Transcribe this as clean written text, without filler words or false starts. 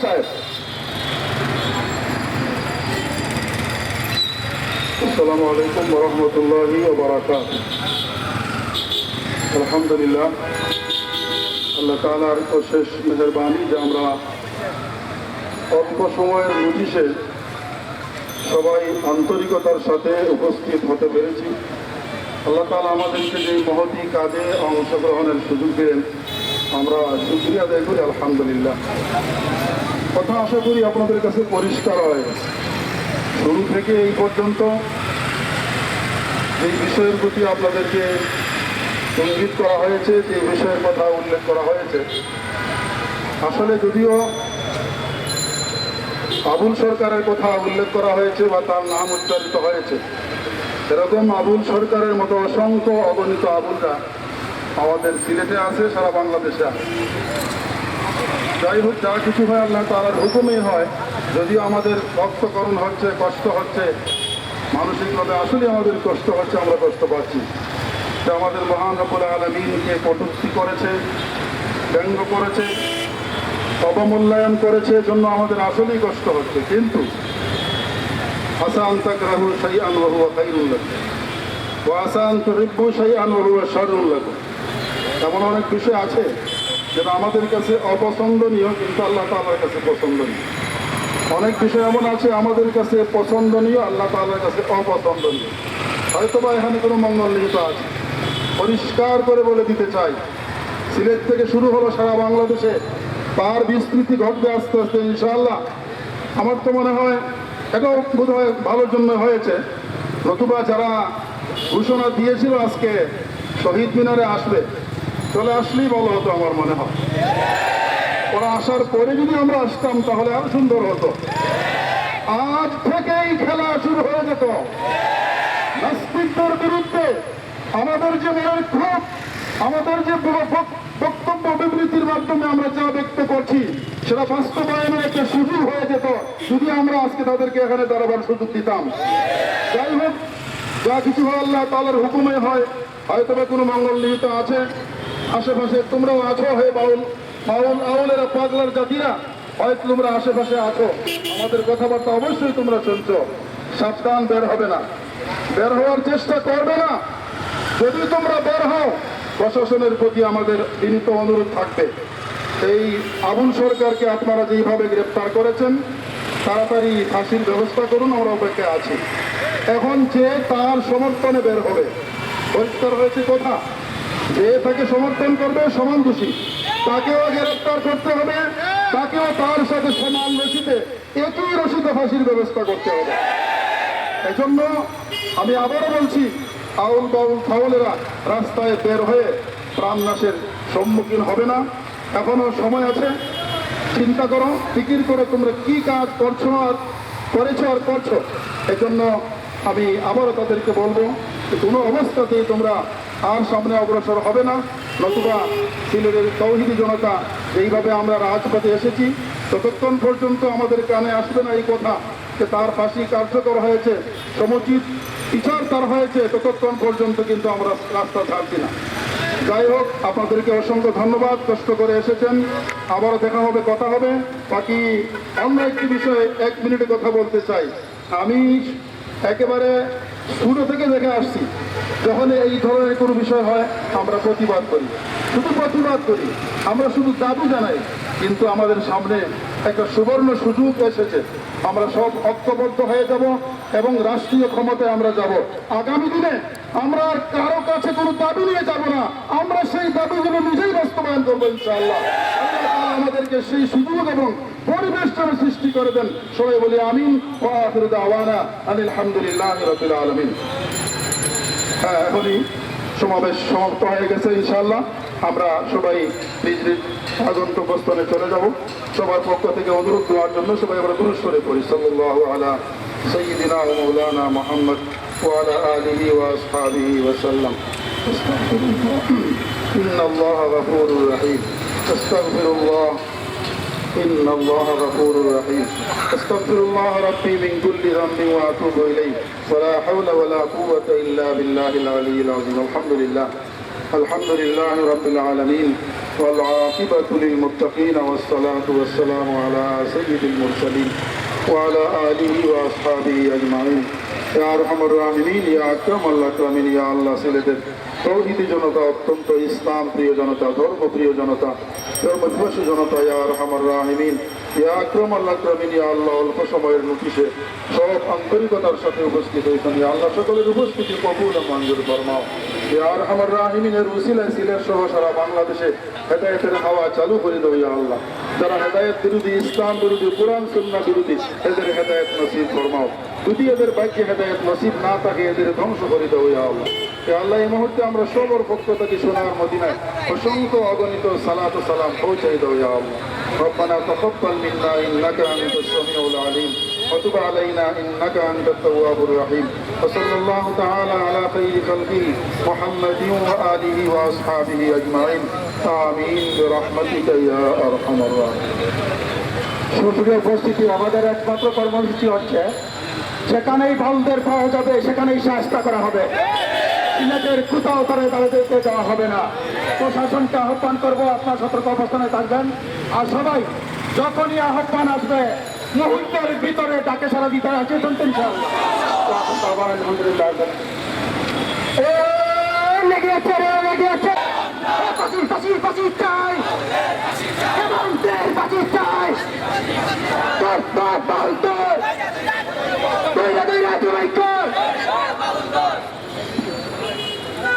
সাহেব। আসসালামু আলাইকুম ওয়া রাহমাতুল্লাহি ওয়া বারাকাতুহু। আলহামদুলিল্লাহ, আল্লাহ তাআলার অশেষ মেহেরবানি যে আমরা অল্প সময়ের নোটিশে সবাই আন্তরিকতার সাথে উপস্থিত হতে পেরেছি। আল্লাহ তাআলা আমাদেরকে যে মহতী কাজে অংশগ্রহণের সুযোগ দিলেন, আমরা শুকরিয়া আদায় করি আলহামদুলিল্লাহ। কথা আশা করি আপনাদের কাছে পরিষ্কার হয়। শুরু থেকে এই পর্যন্ত যে বিষয়ের প্রতি আপনাদেরকে ইঙ্গিত করা হয়েছে, যে বিষয়ের কথা উল্লেখ করা হয়েছে, আসলে যদিও আবুল সরকারের কথা উল্লেখ করা হয়েছে বা তার নাম উচ্চারিত হয়েছে, এরকম আবুল সরকারের মতো অসংখ্য অগণিত আবুলরা আমাদের সিলেটে আছে, সারা বাংলাদেশে আছে। যাই হোক, যা কিছু হয় আল্লাহ তাআলার হুকুমেই হয়। যদিও আমাদের রক্তকরণ হচ্ছে, কষ্ট হচ্ছে, মানসিকভাবে আসলে আমাদের কষ্ট হচ্ছে, আমরা কষ্ট পাচ্ছি। যে আমাদের মহান রব্বুল আলামিনকে কটূক্তি করেছে, ব্যঙ্গ করেছে, অবমূল্যায়ন করেছে, জন্য আমাদের আসলেই কষ্ট হচ্ছে। কিন্তু আসা আন তাকরাহু শাইআন ওয়া হুয়া খায়রুল লাকুম ওয়া আসা আন তুহিব্বু শাইআন ওয়া হুয়া শাররুল লাকুম। এমন অনেক বিষয় আছে যেটা আমাদের কাছে অপছন্দনীয়, কিন্তু আল্লাহ তাআলার কাছে পছন্দনীয়। অনেক বিষয় এমন আছে আমাদের কাছে পছন্দনীয়, আল্লাহ তাআলার কাছে অপছন্দনীয়। হয়তো বা এখানে কোনো মঙ্গল নিহিত আছে। পরিষ্কার করে বলে দিতে চাই, সিলেট থেকে শুরু হলো সারা বাংলাদেশে, তার বিস্তৃতি ঘটবে আস্তে আস্তে ইনশাআল্লাহ। আমার তো মনে হয় এটাও বোধ হয় ভালোর জন্য হয়েছে, নতুবা যারা ঘোষণা দিয়েছিল আজকে শহীদ মিনারে আসবে, চলে আসলেই ভালো হতো আমার মনে হয়। ওরা আসার পরে যদি আমরা আসতাম তাহলে আরো সুন্দর হতো। আজ থেকেই খেলা শুরু হয়ে যেত। নাস্তিকদের বিরুদ্ধে আমাদের যে মনের ক্ষোভ, আমাদের যে বক্তব্য বিবৃতির মাধ্যমে আমরা যা ব্যক্ত করছি, সেটা বাস্তবায়নের একটা সুযোগ হয়ে যেত যদি আমরা আজকে তাদেরকে এখানে দাঁড়াবার সুযোগ দিতাম। যাই হোক, যা কিছু হয় আল্লাহ তাআলার হুকুমে হয়। হয়তো বা কোনো মঙ্গল নিহিত আছে আশেপাশে, তোমরাও আছো। হে বাউল আউলেরা, পাগলার জাতিরা, হয়তো তোমরা আশেপাশে আছো, আমাদের কথাবার্তা অবশ্যই তোমরা শুনছো। সাবধান, বের হবে না, বের হওয়ার চেষ্টা করবে না। যদি তোমরা বের হও, প্রশাসনের প্রতি আমাদের বিনীত অনুরোধ থাকবে, এই আবুল সরকারকে আপনারা যেইভাবে গ্রেপ্তার করেছেন, তাড়াতাড়ি ফাঁসির ব্যবস্থা করুন, আমরা অপেক্ষায় আছি। এখন যে তার সমর্থনে বের হবে, পরিষ্কার হয়েছে কথা, যে তাকে সমর্থন করবে সমান দোষী, তাকেও গ্রেপ্তার করতে হবে, তাকেও তার সাথে সমান রশিতে, একই রশিতে ফাঁসির ব্যবস্থা করতে হবে। এজন্য আমি আবারও বলছি, আউল বাউল ফাউলেরা রাস্তায় বের হয়ে প্রাণনাশের সম্মুখীন হবে না। এখনো সময় আছে, চিন্তা করো, ফিকির করো তোমরা কি কাজ করছো আর করেছো আর করছো। এজন্য আমি আবারও তাদেরকে বলবো, কোনো অবস্থাতেই তোমরা আর সামনে অগ্রসর হবে না, নতুবা সিলেটের তৌহিদি জনতা এইভাবে আমরা রাজপথে এসেছি, ততক্ষণ পর্যন্ত আমাদের কানে আসবে না এই কথা যে তার ফাঁসি কার্যকর হয়েছে, সমুচিত বিচার তার হয়েছে, ততক্ষণ পর্যন্ত কিন্তু আমরা রাস্তা ছাড়ছি না। যাই হোক, আপনাদেরকে অসংখ্য ধন্যবাদ, কষ্ট করে এসেছেন। আবারও দেখা হবে, কথা হবে। বাকি অন্য একটি বিষয়ে 1 মিনিটে কথা বলতে চাই। আমি একেবারে শুরু থেকে দেখে আসছি, যখন এই ধরনের কোনো বিষয় হয় আমরা প্রতিবাদ করি, শুধু প্রতিবাদ করি, আমরা শুধু দাবি জানাই। কিন্তু আমাদের সামনে একটা সুবর্ণ সুযোগ এসেছে, আমরা সব ঐক্যবদ্ধ হয়ে যাব এবং রাষ্ট্রীয় ক্ষমতায় আমরা যাব। আগামী দিনে আমরা আর কারো কাছে কোনো দাবি নিয়ে যাব না, আমরা সেই দাবিগুলো নিজেই বাস্তবায়ন করবো ইনশাআল্লাহ। আমাদেরকে সেই সুযোগ এবং পরিবেশটা সৃষ্টি করে দেন। সবাই বলি আমিন। ওয়া আখিরু দাওয়ানা আলহামদুলিল্লাহি রাব্বিল আলামিন। হ্যাঁ, এখনই সমাবেশ সমাপ্ত হয়ে গেছে ইনশাআল্লাহ। আমরা সবাই নিজ নিজ গন্তব্যস্থানে চলে যাব। সবার পক্ষ থেকে অনুরোধ দেওয়ার জন্য সবাই আমরা দুরূদ শরীফ পড়ি। সাল্লাল্লাহু আলা সাইয়্যিদিনা ওয়া মাওলানা মুহাম্মদ ওয়া আলা আলিহি ওয়া আসহাবিহি ওয়া সাল্লাম। ইন্নাল্লাহা গফুরুর রহিম। আস্তাগফিরুল্লাহ। إن الله غفور رحيم. أستغفر الله ربي من كل ذنب وأتوب إليه ولا حول ولا قوة إلا بالله العلي العظيم. الحمد لله رب العالمين والعاقبة للمتقين والصلاة والسلام على سيد المرسلين وعلى آله وأصحابه أجمعين يا أرحم الراحمين يا أكرم الأكرمين يا الله ছেলেদের তৌহিদি জনতা, অত্যন্ত ইসলাম প্রিয় জনতা, ধর্ম প্রিয় জনতা, ধর্মদ্বেষী জনতা, ইয়া আরহামার রাহিমিন ইয়া আকরাম আল আকরামিন, ইয়া আল্লাহ অল্প সময়ের নোটিশে সব আন্তরিকতার সাথে উপস্থিত হয়েছেন। ইয়া আল্লাহ সকলের উপস্থিতি কবুল ও মঞ্জুর ফরমাও। ইয়া আরহামার রাহিমিনের উসিলায় সিলেট সহ সারা বাংলাদেশে হেদায়েতের হাওয়া চালু করে দাও ইয়া আল্লাহ। যারা হেদায়েত বিরোধী, ইসলাম বিরোধী, কোরআন সুন্নাহ বিরোধী, এদের হেদায়েত নসিব ফরমাও। যদি এদের ভাগ্যে হেদায়েত নসিব না থাকে এদের ধ্বংস করে দাও ইয়া আল্লাহ। ইয়া আল্লাহ এই মুহূর্তে আমরা সবর পক্ষ থেকে সোনার মদিনায় অসংখ্য অগণিত সালাত ও সালাম পৌঁছাই দাও ইয়া আল্লাহ। ربنا تقبل منا انك انت السميع العليم وتب علينا انك انت التواب الرحيم وصلى الله تعالى على خير خلقه محمد واله واصحابه اجمعين آمين برحمتك يا ارحم الراحمين। সুপ্রিয় উপস্থিতি, আমাদের একমাত্র কর্মসূচি হচ্ছে যেখানেই ভালদের পাওয়া যাবে সেখানেই শাস্তা করা হবে। সিলেটের কোথাও করে তাদেরকে দেওয়া হবে না। প্রশাসনকে আহ্বান করবো, আপনার সতর্ক অবস্থানে থাকবেন। আর সবাই যখনই আহ্বান আসবে মুহূর্তের ভিতরে ডাকে সারা দিতে আছে। আলহামদুলিল্লাহ লেগে আছে, লেগে আছে।